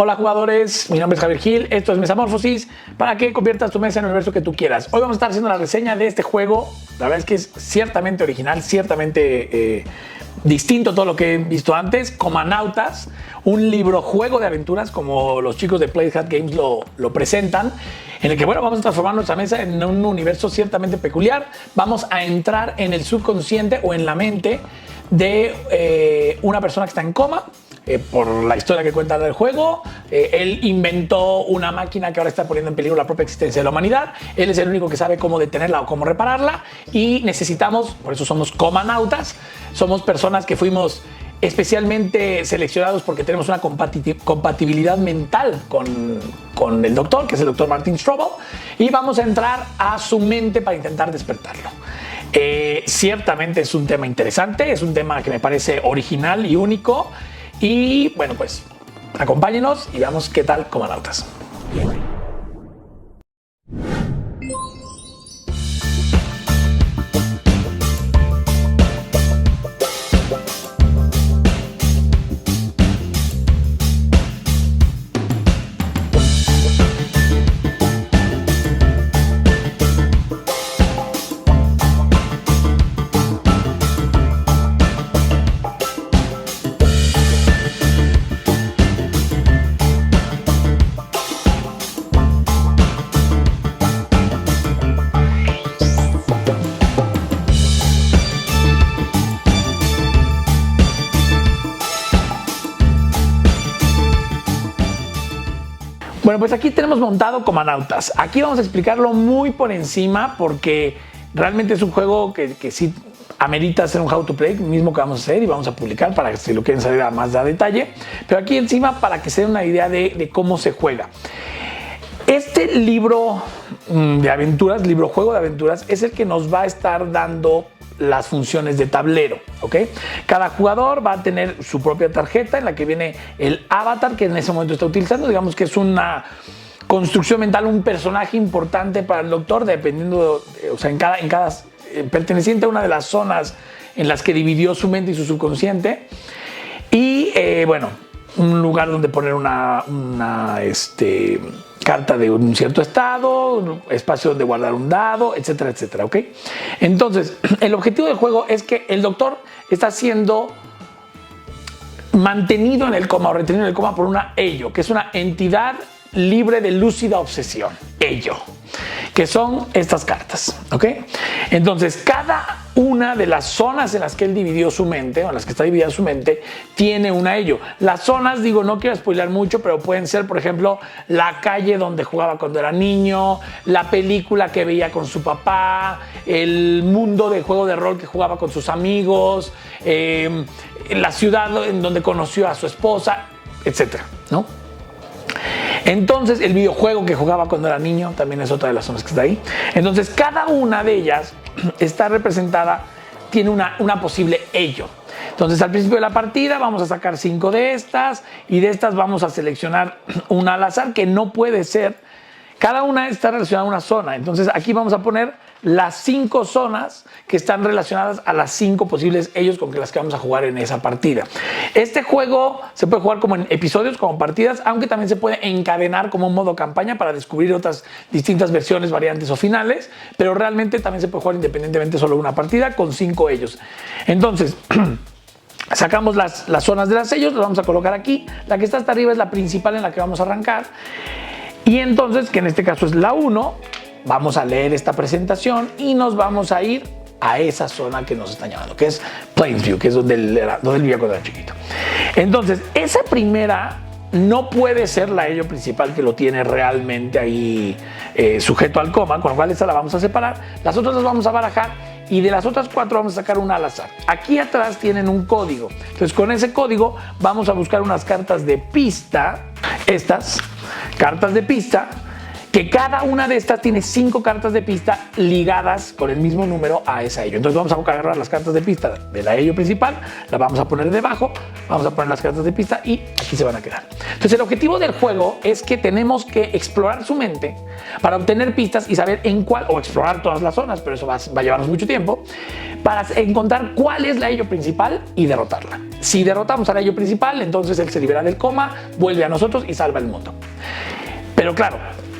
Hola jugadores, mi nombre es Javier Gil, esto es Mesamorfosis, para que conviertas tu mesa en el universo que tú quieras. Hoy vamos a estar haciendo la reseña de este juego, la verdad es que es ciertamente original, ciertamente distinto a todo lo que he visto antes. Comanautas, un libro juego de aventuras como los chicos de Playhat Games lo presentan, en el que bueno, vamos a transformar nuestra mesa en un universo ciertamente peculiar. Vamos a entrar en el subconsciente o en la mente de una persona que está en coma. Por la historia que cuenta del juego, él inventó una máquina que ahora está poniendo en peligro la propia existencia de la humanidad. Él es el único que sabe cómo detenerla o cómo repararla, y necesitamos, por eso somos comanautas, somos personas que fuimos especialmente seleccionados porque tenemos una compatibilidad mental con el doctor, que es el doctor Martin Strobel, y vamos a entrar a su mente para intentar despertarlo. Ciertamente es un tema interesante, es un tema que me parece original y único. Y bueno, pues acompáñenos y veamos qué tal Comanautas. Bueno, pues aquí tenemos montado Comanautas. Aquí vamos a explicarlo muy por encima porque realmente es un juego que sí amerita hacer un how to play, mismo que vamos a hacer y vamos a publicar para que si lo quieren saber a más a detalle. Pero aquí encima para que se den una idea de cómo se juega. Este libro de aventuras, libro juego de aventuras, es el que nos va a estar dando las funciones de tablero, ¿ok? Cada jugador va a tener su propia tarjeta en la que viene el avatar que en ese momento está utilizando. Digamos que es una construcción mental, un personaje importante para el doctor, dependiendo, o sea, en cada perteneciente a una de las zonas en las que dividió su mente y su subconsciente. Y bueno, un lugar donde poner una carta de un cierto estado, un espacio donde guardar un dado, etcétera, etcétera, ¿ok? Entonces, el objetivo del juego es que el doctor está siendo mantenido en el coma o retenido en el coma por una ello, que es una entidad libre de lúcida obsesión, ello, que son estas cartas, ¿ok? Entonces, cada una de las zonas en las que él dividió su mente, o en las que está dividida su mente, tiene una ello. Las zonas, digo, no quiero spoiler mucho, pero pueden ser, por ejemplo, la calle donde jugaba cuando era niño, la película que veía con su papá, el mundo de juego de rol que jugaba con sus amigos, la ciudad en donde conoció a su esposa, etcétera, ¿no? Entonces, el videojuego que jugaba cuando era niño también es otra de las zonas que está ahí. Entonces, cada una de ellas está representada, tiene una posible ello. Entonces, al principio de la partida vamos a sacar 5 de estas y de estas vamos a seleccionar una al azar que no puede ser. Cada una está relacionada a una zona. Entonces, aquí vamos a poner las 5 zonas que están relacionadas a las 5 posibles ellos con las que vamos a jugar en esa partida. Este juego se puede jugar como en episodios, como partidas, aunque también se puede encadenar como un modo campaña para descubrir otras distintas versiones, variantes o finales, pero realmente también se puede jugar independientemente solo una partida con 5 ellos. Entonces, sacamos las zonas de las ellos, las vamos a colocar aquí. La que está hasta arriba es la principal en la que vamos a arrancar. Y entonces, que en este caso es la 1, vamos a leer esta presentación y nos vamos a ir a esa zona que nos están llamando, que es Plainsview, que es donde él vivía cuando era chiquito. Entonces, esa primera no puede ser la ello principal que lo tiene realmente ahí sujeto al coma, con lo cual esa la vamos a separar. Las otras las vamos a barajar y de las otras 4 vamos a sacar una al azar. Aquí atrás tienen un código. Entonces, con ese código vamos a buscar unas cartas de pista, estas cartas de pista, que cada una de estas tiene 5 cartas de pista ligadas con el mismo número a esa ello. Entonces vamos a agarrar las cartas de pista de la ello principal, las vamos a poner debajo, vamos a poner las cartas de pista y aquí se van a quedar. Entonces el objetivo del juego es que tenemos que explorar su mente para obtener pistas y saber en cuál, o explorar todas las zonas, pero eso va a llevarnos mucho tiempo, para encontrar cuál es la ello principal y derrotarla. Si derrotamos a la ello principal, entonces él se libera del coma, vuelve a nosotros y salva el mundo. Pero claro,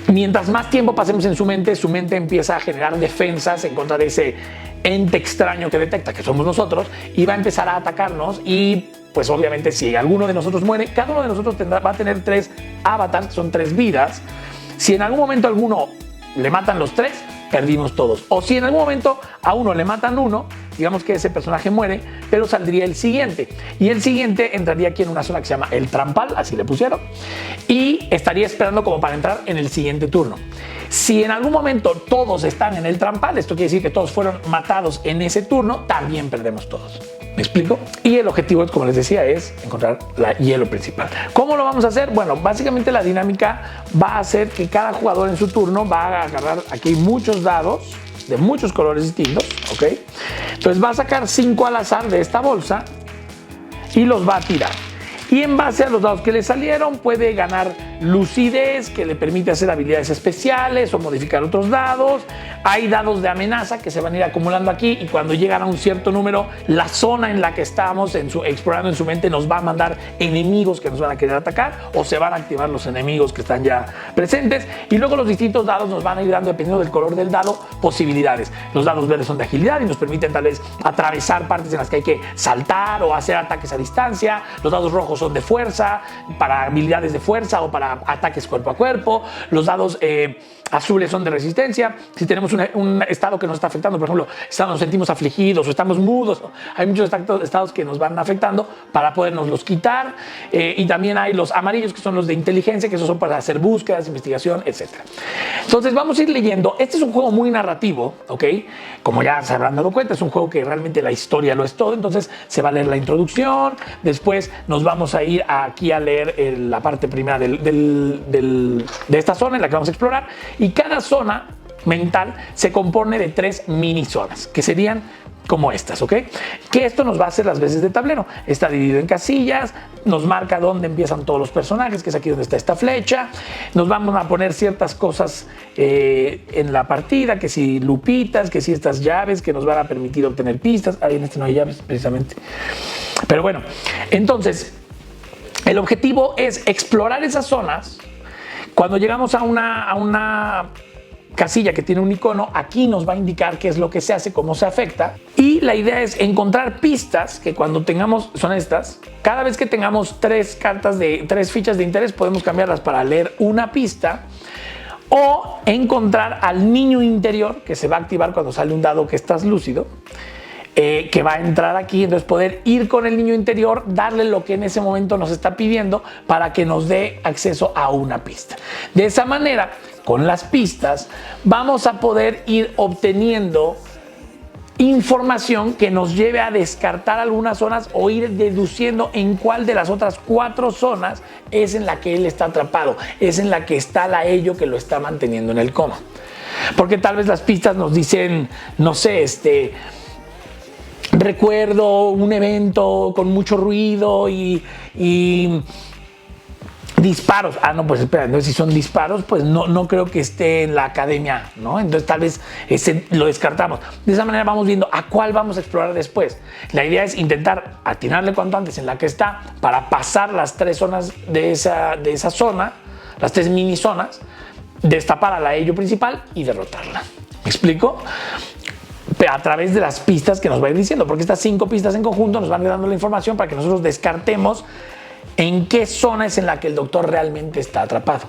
mientras más tiempo pasemos en su mente empieza a generar defensas en contra de ese ente extraño que detecta que somos nosotros y va a empezar a atacarnos y pues obviamente si alguno de nosotros muere, cada uno de nosotros va a tener 3 avatars, que son 3 vidas. Si en algún momento alguno le matan los 3, perdimos todos. O si en algún momento a uno le matan uno, digamos que ese personaje muere, pero saldría el siguiente. Y el siguiente entraría aquí en una zona que se llama el trampal, así le pusieron, y estaría esperando como para entrar en el siguiente turno. Si en algún momento todos están en el trampal, esto quiere decir que todos fueron matados en ese turno, también perdemos todos. ¿Me explico? Y el objetivo, como les decía, es encontrar la hielo principal. ¿Cómo lo vamos a hacer? Bueno, básicamente la dinámica va a ser que cada jugador en su turno va a agarrar, aquí hay muchos dados de muchos colores distintos, ¿ok? Entonces va a sacar 5 al azar de esta bolsa y los va a tirar. Y en base a los dados que le salieron puede ganar lucidez, que le permite hacer habilidades especiales o modificar otros dados. Hay dados de amenaza que se van a ir acumulando aquí y cuando llegan a un cierto número, la zona en la que estamos explorando en su mente nos va a mandar enemigos que nos van a querer atacar o se van a activar los enemigos que están ya presentes. Y luego los distintos dados nos van a ir dando, dependiendo del color del dado, posibilidades. Los dados verdes son de agilidad y nos permiten tal vez atravesar partes en las que hay que saltar o hacer ataques a distancia. Los dados rojos son de fuerza, para habilidades de fuerza o para ataques cuerpo a cuerpo. Los dados azules son de resistencia. Si tenemos un estado que nos está afectando, por ejemplo, nos sentimos afligidos o estamos mudos, hay muchos estados que nos van afectando para podernos los quitar. Y también hay los amarillos, que son los de inteligencia, que esos son para hacer búsquedas, investigación, etc. Entonces vamos a ir leyendo. Este es un juego muy narrativo, ¿ok? Como ya se habrán dado cuenta, es un juego que realmente la historia lo es todo. Entonces se va a leer la introducción, después nos vamos a ir aquí a leer la parte primera de esta zona en la que vamos a explorar, y cada zona mental se compone de 3 mini zonas que serían como estas, ¿ok? Que esto nos va a hacer las veces de tablero. Está dividido en casillas, nos marca dónde empiezan todos los personajes, que es aquí donde está esta flecha. Nos vamos a poner ciertas cosas en la partida, que si lupitas, que si estas llaves que nos van a permitir obtener pistas. Ahí en este no hay llaves precisamente. Pero bueno, entonces el objetivo es explorar esas zonas. Cuando llegamos a una casilla que tiene un icono, aquí nos va a indicar qué es lo que se hace, cómo se afecta. Y la idea es encontrar pistas que cuando tengamos, son estas, cada vez que tengamos 3 fichas de interés, podemos cambiarlas para leer una pista. O encontrar al niño interior, que se va a activar cuando sale un dado que estás lúcido, que va a entrar aquí. Entonces poder ir con el niño interior, darle lo que en ese momento nos está pidiendo para que nos dé acceso a una pista. De esa manera, con las pistas, vamos a poder ir obteniendo información que nos lleve a descartar algunas zonas o ir deduciendo en cuál de las otras 4 zonas es en la que él está atrapado, es en la que está la ello que lo está manteniendo en el coma. Porque tal vez las pistas nos dicen, no sé, recuerdo un evento con mucho ruido y disparos. Ah, no, pues espera, entonces si son disparos, pues no creo que esté en la academia, ¿no? Entonces tal vez ese lo descartamos. De esa manera vamos viendo a cuál vamos a explorar después. La idea es intentar atinarle cuanto antes en la que está para pasar las 3 zonas de esa zona, las 3 mini zonas, destapar a la ello principal y derrotarla. ¿Me explico? A través de las pistas que nos va a ir diciendo, porque estas 5 pistas en conjunto nos van dando la información para que nosotros descartemos en qué zona es en la que el doctor realmente está atrapado.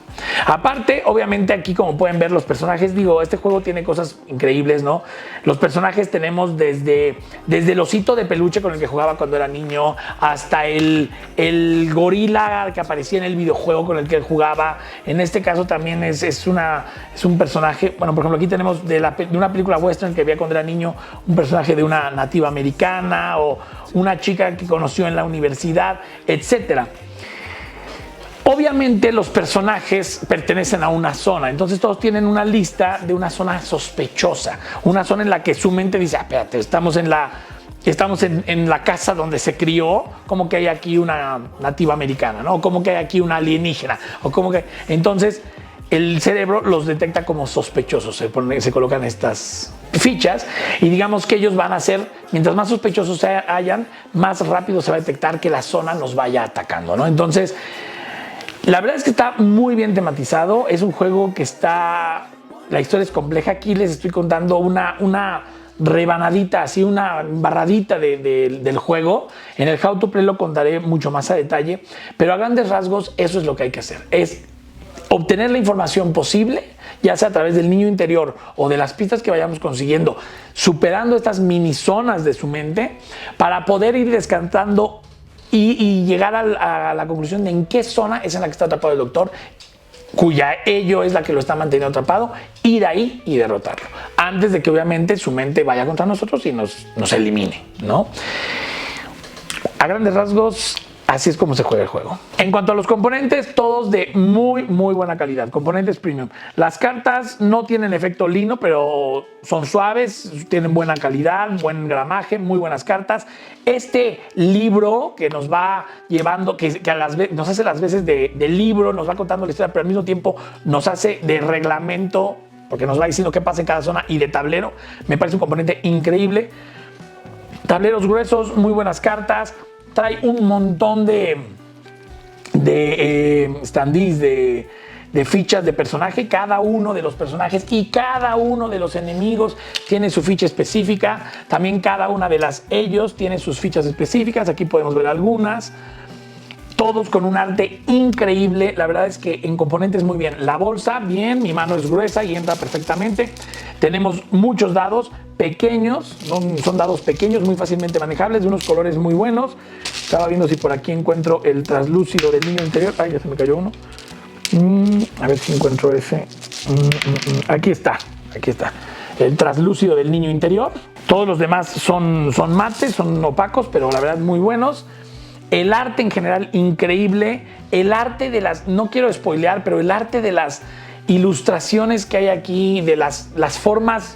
Aparte, obviamente aquí, como pueden ver, los personajes, este juego tiene cosas increíbles, ¿no? Los personajes tenemos desde el osito de peluche con el que jugaba cuando era niño, hasta el gorila que aparecía en el videojuego con el que él jugaba. En este caso también es un personaje, bueno, por ejemplo, aquí tenemos de una película western que había cuando era niño, un personaje de una nativa americana o una chica que conoció en la universidad, etcétera. obviamente los personajes pertenecen a una zona, entonces todos tienen una lista de una zona sospechosa, una zona en la que su mente dice, espérate, estamos en la casa donde se crió, como que hay aquí una nativa americana, ¿no? Como que hay aquí una alienígena, o como que... Entonces el cerebro los detecta como sospechosos, se colocan estas fichas y digamos que ellos van a ser, mientras más sospechosos hayan, más rápido se va a detectar que la zona nos vaya atacando, ¿no? Entonces, la verdad es que está muy bien tematizado, es un juego que la historia es compleja. Aquí les estoy contando una rebanadita, así una barradita del juego. En el How to Play lo contaré mucho más a detalle, pero a grandes rasgos eso es lo que hay que hacer, es obtener la información posible, ya sea a través del niño interior o de las pistas que vayamos consiguiendo, superando estas mini zonas de su mente para poder ir descartando y llegar a la conclusión de en qué zona es en la que está atrapado el doctor, cuya ello es la que lo está manteniendo atrapado, ir ahí y derrotarlo, antes de que obviamente su mente vaya contra nosotros y nos elimine, ¿no? A grandes rasgos, así es como se juega el juego. En cuanto a los componentes, todos de muy buena calidad, componentes premium. Las cartas no tienen efecto lino, pero son suaves, tienen buena calidad, buen gramaje, muy buenas cartas. Este libro que nos va llevando, que nos hace las veces de libro, nos va contando la historia, pero al mismo tiempo nos hace de reglamento, porque nos va diciendo qué pasa en cada zona, y de tablero, me parece un componente increíble. Tableros gruesos, muy buenas cartas. Trae un montón de standees, de fichas de personaje. Cada uno de los personajes y cada uno de los enemigos tiene su ficha específica. También cada una de ellos tiene sus fichas específicas. Aquí podemos ver algunas. Todos con un arte increíble. La verdad es que en componentes muy bien. La bolsa, bien, mi mano es gruesa y entra perfectamente. Tenemos muchos dados pequeños, son dados pequeños, muy fácilmente manejables, de unos colores muy buenos. Estaba viendo si por aquí encuentro el translúcido del niño interior. Ay, ya se me cayó uno. A ver si encuentro ese. Aquí está. El translúcido del niño interior. Todos los demás son mates, son opacos, pero la verdad muy buenos. El arte en general increíble. El arte de no quiero spoilear, pero el arte de las ilustraciones que hay aquí, de las formas,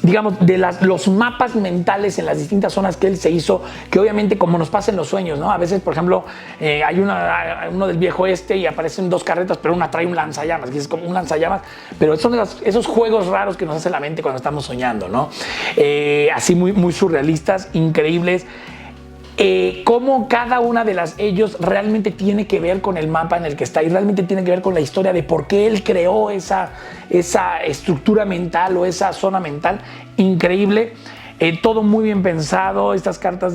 digamos, de los mapas mentales en las distintas zonas que él se hizo, que obviamente como nos pasa en los sueños, ¿no? A veces, por ejemplo, hay uno del viejo oeste y aparecen dos carretas, pero una trae un lanzallamas, que es como un lanzallamas, pero son esos juegos raros que nos hace la mente cuando estamos soñando, ¿no? Así muy surrealistas, increíbles. Cómo cada una de ellos realmente tiene que ver con el mapa en el que está y realmente tiene que ver con la historia de por qué él creó esa estructura mental o esa zona mental. Increíble, todo muy bien pensado. Estas cartas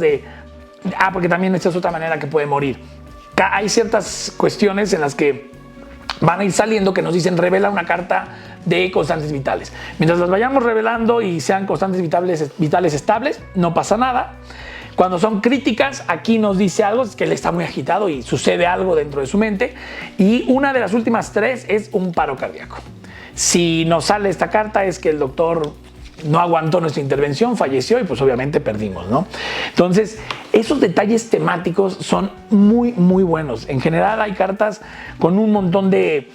porque también esta es otra manera que puede morir. Hay ciertas cuestiones en las que van a ir saliendo que nos dicen revela una carta de constantes vitales. Mientras las vayamos revelando y sean constantes vitales estables, no pasa nada. Cuando son críticas, aquí nos dice algo, es que él está muy agitado y sucede algo dentro de su mente. Y una de las últimas tres es un paro cardíaco. Si nos sale esta carta es que el doctor no aguantó nuestra intervención, falleció y pues obviamente perdimos, ¿no? Entonces, esos detalles temáticos son muy buenos. En general hay cartas con un montón de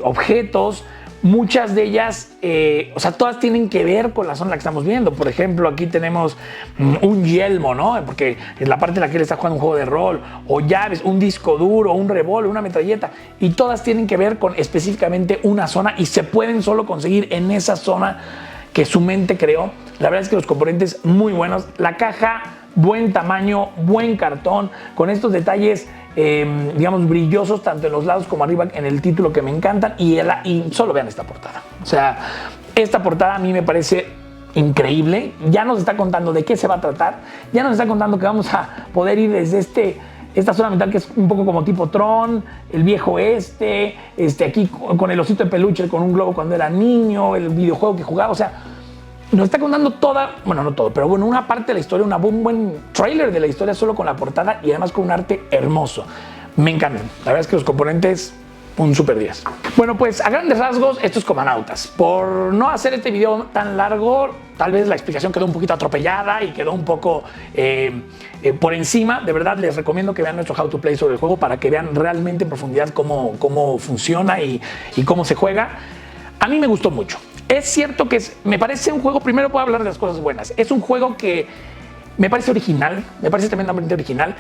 objetos. Muchas de ellas, todas tienen que ver con la zona en la que estamos viendo. Por ejemplo, aquí tenemos un yelmo, ¿no? Porque es la parte en la que él está jugando un juego de rol, o llaves, un disco duro, un revólver, una metralleta, y todas tienen que ver con específicamente una zona y se pueden solo conseguir en esa zona que su mente creó. La verdad es que los componentes muy buenos. La caja, buen tamaño, buen cartón, con estos detalles digamos brillosos tanto en los lados como arriba en el título que me encantan, y solo vean esta portada. O sea, esta portada a mí me parece increíble. Ya nos está contando de qué se va a tratar, ya nos está contando que vamos a poder ir desde esta zona mental que es un poco como tipo Tron, el viejo oeste, aquí con el osito de peluche, con un globo cuando era niño, el videojuego que jugaba. O sea, nos está contando no todo, pero bueno, una parte de la historia, un buen trailer de la historia solo con la portada y además con un arte hermoso. Me encantan. La verdad es que los componentes un super 10. Bueno, pues a grandes rasgos, esto es Comanautas. Por no hacer este video tan largo, tal vez la explicación quedó un poquito atropellada y quedó un poco por encima. De verdad, les recomiendo que vean nuestro How to Play sobre el juego para que vean realmente en profundidad cómo funciona y cómo se juega. A mí me gustó mucho. Es cierto que me parece un juego, primero puedo hablar de las cosas buenas. Es un juego que me parece original, me parece tremendamente original.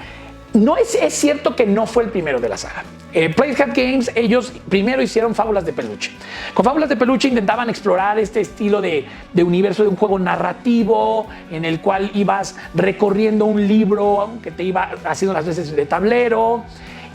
No es cierto que no fue el primero de la saga. Playhead Games, ellos primero hicieron Fábulas de Peluche. Con Fábulas de Peluche intentaban explorar este estilo de universo de un juego narrativo en el cual ibas recorriendo un libro que te iba haciendo las veces de tablero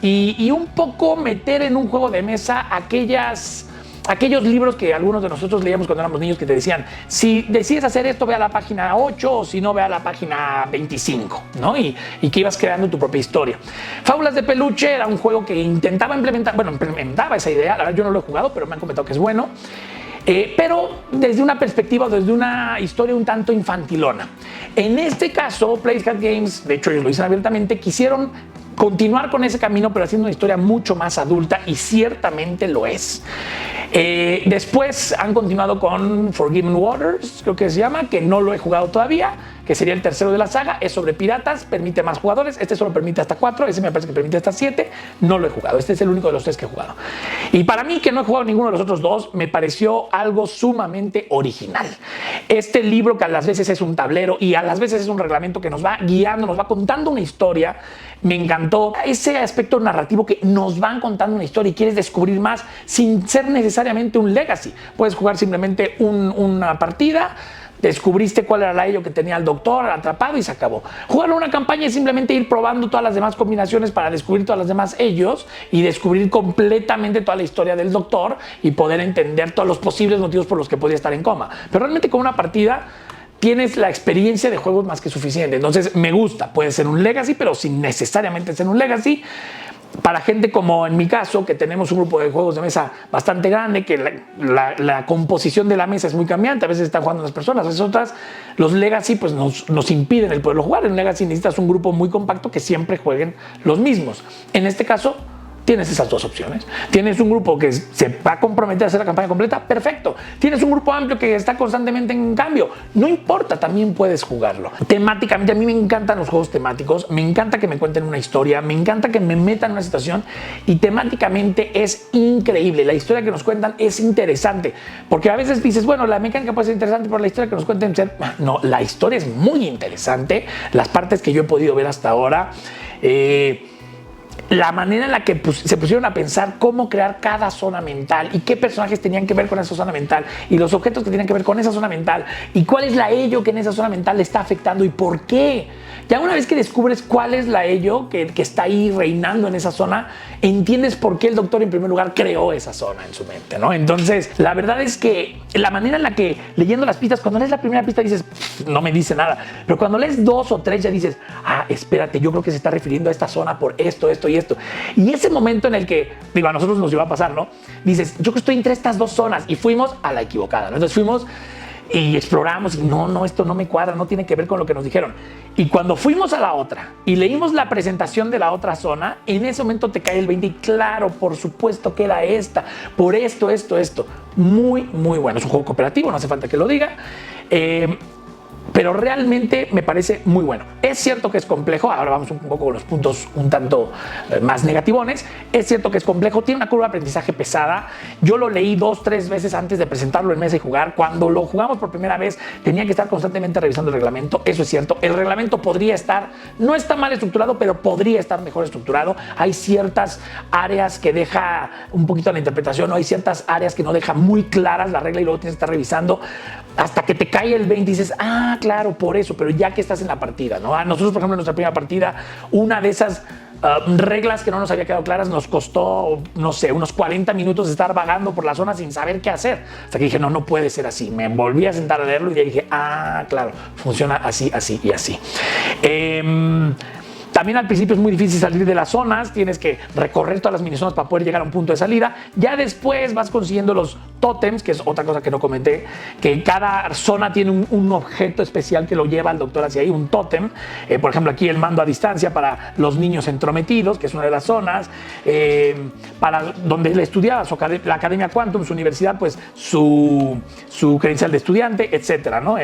y un poco meter en un juego de mesa aquellos libros que algunos de nosotros leíamos cuando éramos niños que te decían, si decides hacer esto, ve a la página 8 o si no, ve a la página 25, ¿no? Y que ibas creando tu propia historia. Fábulas de Peluche era un juego que implementaba esa idea. La verdad yo no lo he jugado, pero me han comentado que es bueno. Pero desde una perspectiva, desde una historia un tanto infantilona. En este caso, Playhead Games, de hecho ellos lo dicen abiertamente, quisieron continuar con ese camino, pero haciendo una historia mucho más adulta y ciertamente lo es. Después han continuado con Forgotten Waters, creo que se llama, que no lo he jugado todavía, que sería el tercero de la saga. Es sobre piratas, permite más jugadores. Este solo permite hasta 4, ese me parece que permite hasta 7. No lo he jugado, este es el único de los 3 que he jugado. Y para mí, que no he jugado ninguno de los otros 2, me pareció algo sumamente original. Este libro, que a las veces es un tablero y a las veces es un reglamento que nos va guiando, nos va contando una historia, me encantó ese aspecto narrativo que nos van contando una historia y quieres descubrir más sin ser necesariamente un legacy. Puedes jugar simplemente una partida, descubriste cuál era la ello que tenía el doctor atrapado y se acabó. Jugar una campaña es simplemente ir probando todas las demás combinaciones para descubrir todas las demás ellos y descubrir completamente toda la historia del doctor y poder entender todos los posibles motivos por los que podía estar en coma. Pero realmente con una partida tienes la experiencia de juegos más que suficiente. Entonces me gusta, puede ser un legacy, pero sin necesariamente ser un legacy. Para gente como en mi caso, que tenemos un grupo de juegos de mesa bastante grande, que la composición de la mesa es muy cambiante, a veces están jugando unas personas, a veces otras, los legacy pues nos impiden el poderlo jugar. En legacy necesitas un grupo muy compacto que siempre jueguen los mismos. En este caso, tienes esas dos opciones. Tienes un grupo que se va a comprometer a hacer la campaña completa, perfecto. Tienes un grupo amplio que está constantemente en cambio, no importa, también puedes jugarlo. Temáticamente, a mí me encantan los juegos temáticos, me encanta que me cuenten una historia, me encanta que me metan en una situación y temáticamente es increíble. La historia que nos cuentan es interesante, porque a veces dices, bueno, la mecánica puede ser interesante, pero la historia que nos cuentan, no, la historia es muy interesante. Las partes que yo he podido ver hasta ahora, la manera en la que se pusieron a pensar cómo crear cada zona mental y qué personajes tenían que ver con esa zona mental y los objetos que tenían que ver con esa zona mental y cuál es la ello que en esa zona mental le está afectando y por qué. Ya una vez que descubres cuál es la ello que está ahí reinando en esa zona, entiendes por qué el doctor en primer lugar creó esa zona en su mente, ¿no? Entonces, la verdad es que la manera en la que leyendo las pistas, cuando lees la primera pista dices, no me dice nada, pero cuando lees 2 o 3 ya dices, espérate, yo creo que se está refiriendo a esta zona por esto, esto y esto. Y ese momento en el que, digo, a nosotros nos iba a pasar, ¿no? Dices, yo que estoy entre estas 2 zonas y fuimos a la equivocada, ¿no? Entonces fuimos y exploramos y no, esto no me cuadra, no tiene que ver con lo que nos dijeron. Y cuando fuimos a la otra y leímos la presentación de la otra zona, en ese momento te cae el 20 y claro, por supuesto que era esta, por esto. Muy, muy bueno. Es un juego cooperativo, no hace falta que lo diga. Pero realmente me parece muy bueno. Es cierto que es complejo, ahora vamos un poco con los puntos un tanto más negativones. Es cierto que es complejo, tiene una curva de aprendizaje pesada. Yo lo leí 2-3 veces antes de presentarlo en mesa y jugar. Cuando lo jugamos por primera vez tenía que estar constantemente revisando el reglamento, eso es cierto. El reglamento podría estar, no está mal estructurado, pero podría estar mejor estructurado. Hay ciertas áreas que deja un poquito a la interpretación, o hay ciertas áreas que no deja muy claras la regla y luego tienes que estar revisando hasta que te cae el 20 y dices, claro, por eso, pero ya que estás en la partida, ¿no? A nosotros, por ejemplo, en nuestra primera partida, una de esas reglas que no nos había quedado claras nos costó, no sé, unos 40 minutos de estar vagando por la zona sin saber qué hacer. Hasta que dije, no puede ser así. Me volví a sentar a leerlo y ya dije, claro, funciona así, así y así. También al principio es muy difícil salir de las zonas, tienes que recorrer todas las minizonas para poder llegar a un punto de salida. Ya después vas consiguiendo los tótems, que es otra cosa que no comenté, que cada zona tiene un objeto especial que lo lleva al doctor hacia ahí, un tótem. Por ejemplo, aquí el mando a distancia para los niños entrometidos, que es una de las zonas. Para donde él estudiaba, la Academia Quantum, su universidad, pues su credencial de estudiante, etcétera, ¿no?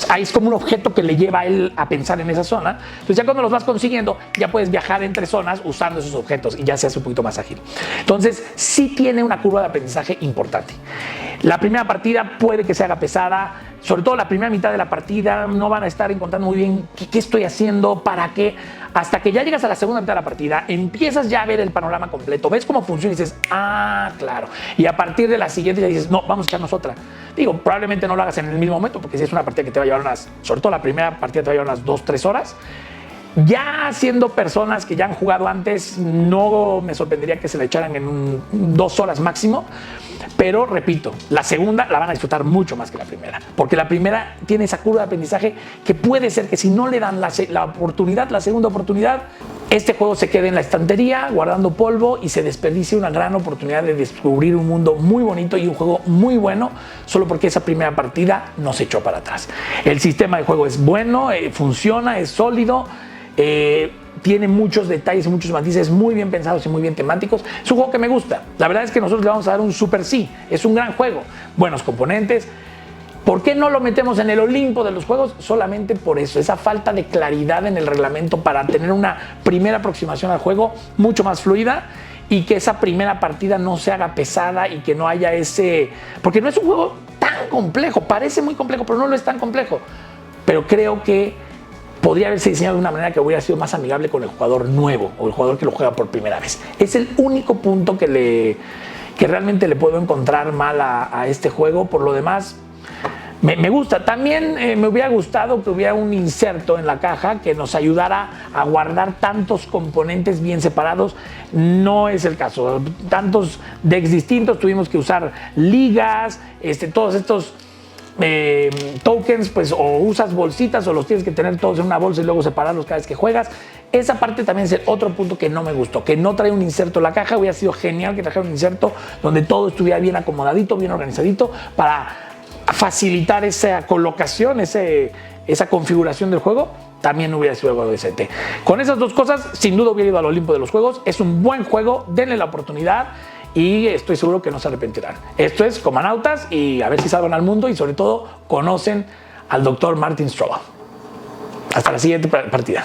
Ahí es como un objeto que le lleva a él a pensar en esa zona. Entonces ya cuando los vas consiguiendo, ya puedes viajar entre zonas usando esos objetos y ya se hace un poquito más ágil. Entonces sí tiene una curva de aprendizaje importante. La primera partida puede que se haga pesada, sobre todo la primera mitad de la partida no van a estar encontrando muy bien qué estoy haciendo, para qué. Hasta que ya llegas a la segunda mitad de la partida, empiezas ya a ver el panorama completo, ves cómo funciona y dices, ah, claro. Y a partir de la siguiente ya dices, no, vamos a echarnos otra. Digo, probablemente no lo hagas en el mismo momento, porque si es una partida que te va a llevar sobre todo la primera partida te va a llevar unas 2-3 horas. Ya siendo personas que ya han jugado antes, no me sorprendería que se la echaran en 2 horas máximo. Pero repito, la segunda la van a disfrutar mucho más que la primera, porque la primera tiene esa curva de aprendizaje que puede ser que si no le dan la segunda oportunidad, este juego se quede en la estantería guardando polvo y se desperdicie una gran oportunidad de descubrir un mundo muy bonito y un juego muy bueno, solo porque esa primera partida no se echó para atrás. El sistema de juego es bueno, funciona, es sólido. Tiene muchos detalles y muchos matices muy bien pensados y muy bien temáticos. Es un juego que me gusta. La verdad es que nosotros le vamos a dar un super sí. Es un gran juego. Buenos componentes. ¿Por qué no lo metemos en el Olimpo de los juegos? Solamente por eso. Esa falta de claridad en el reglamento para tener una primera aproximación al juego mucho más fluida y que esa primera partida no se haga pesada y que no haya ese... Porque no es un juego tan complejo. Parece muy complejo, pero no lo es tan complejo. Pero creo que podría haberse diseñado de una manera que hubiera sido más amigable con el jugador nuevo o el jugador que lo juega por primera vez. Es el único punto que realmente le puedo encontrar mal a este juego. Por lo demás, me gusta. También me hubiera gustado que hubiera un inserto en la caja que nos ayudara a guardar tantos componentes bien separados. No es el caso. Tantos decks distintos, tuvimos que usar ligas, todos estos tokens, pues o usas bolsitas o los tienes que tener todos en una bolsa y luego separarlos cada vez que juegas. Esa parte también es el otro punto que no me gustó, que no trae un inserto en la caja. Hubiera sido genial que trajera un inserto donde todo estuviera bien acomodadito, bien organizadito, para facilitar esa colocación, esa configuración del juego. También hubiera sido algo decente. Con esas dos cosas, sin duda hubiera ido al Olimpo de los juegos. Es un buen juego, denle la oportunidad y estoy seguro que no se arrepentirán. Esto es Comanautas y a ver si salvan al mundo y sobre todo conocen al Dr. Martin Strobel. Hasta la siguiente partida.